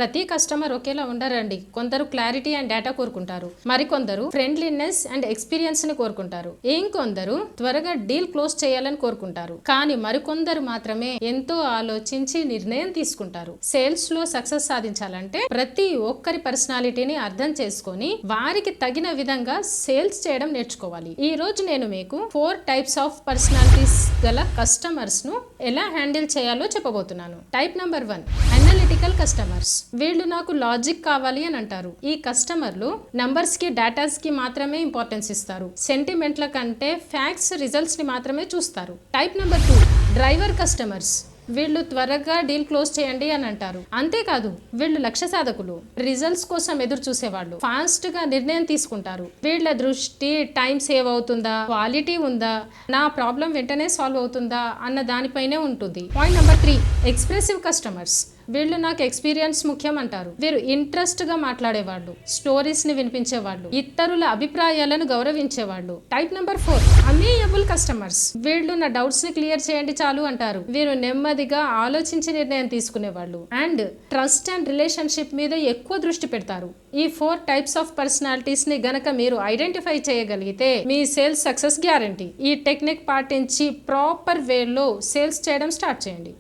ప్రతి కస్టమర్ ఒకేలా ఉండరండి. కొందరు క్లారిటీ అండ్ డేటా కోరుకుంటారు, మరికొందరు ఫ్రెండ్లీనెస్ అండ్ ఎక్స్పీరియన్స్ ని కోరుకుంటారు, ఇంకొందరు త్వరగా డీల్ క్లోజ్ చేయాలని కోరుకుంటారు. కానీ మరికొందరు మాత్రమే ఎంతో ఆలోచించి నిర్ణయం తీసుకుంటారు. సేల్స్ లో సక్సెస్ సాధించాలంటే ప్రతి ఒక్కరి పర్సనాలిటీని అర్థం చేసుకొని వారికి తగిన విధంగా సేల్స్ చేయడం నేర్చుకోవాలి. ఈ రోజు నేను మీకు 4 టైప్స్ ఆఫ్ పర్సనాలిటీస్ గల కస్టమర్స్ ను ఎలా హ్యాండిల్ చేయాలో చెప్పబోతున్నాను. Type number 1, analytical customers. వీళ్ళు నాకు లాజిక్ కావాలి అని అంటారు. ఈ కస్టమర్లు నంబర్స్ కి డేటాస్ కి మాత్రమే ఇంపార్టెన్స్ ఇస్తారు. సెంటిమెంట్ల కంటే ఫ్యాక్ట్స్ రిజల్ట్స్ ని మాత్రమే చూస్తారు. Type number 2, driver customers. వీళ్ళు త్వరగా డీల్ క్లోజ్ చేయండి అని అంటారు. అంతేకాదు వీళ్ళు లక్ష్య సాధకులు, రిజల్ట్స్ కోసం ఎదురు చూసేవాళ్ళు, ఫాస్ట్ గా నిర్ణయం తీసుకుంటారు. వీళ్ళ దృష్టి టైం సేవ్ అవుతుందా, క్వాలిటీ ఉందా, నా ప్రాబ్లం వెంటనే సాల్వ్ అవుతుందా అన్న దానిపైనే ఉంటుంది. Point number 3, expressive customers. వీళ్ళు నాకు ఎక్స్పీరియన్స్ ముఖ్యం అంటారు. వీరు ఇంట్రెస్ట్ గా మాట్లాడేవాళ్ళు, స్టోరీస్ ని వినిపించేవాళ్ళు, ఇతరుల అభిప్రాయాలను గౌరవించేవాళ్ళు. Type number 4, amiable customers. వీళ్ళు నా డౌట్స్ ని క్లియర్ చేయండి చాలు అంటారు. వీరు నెమ్మదిగా ఆలోచించి నిర్ణయం తీసుకునేవాళ్ళు అండ్ ట్రస్ట్ అండ్ రిలేషన్షిప్ మీద ఎక్కువ దృష్టి పెడతారు. ఈ 4 టైప్స్ ఆఫ్ పర్సనాలిటీస్ ని గనక మీరు ఐడెంటిఫై చేయగలిగితే మీ సేల్స్ సక్సెస్ గ్యారంటీ. ఈ టెక్నిక్ పాటించి ప్రాపర్ వేలో సేల్స్ చేయడం స్టార్ట్ చేయండి.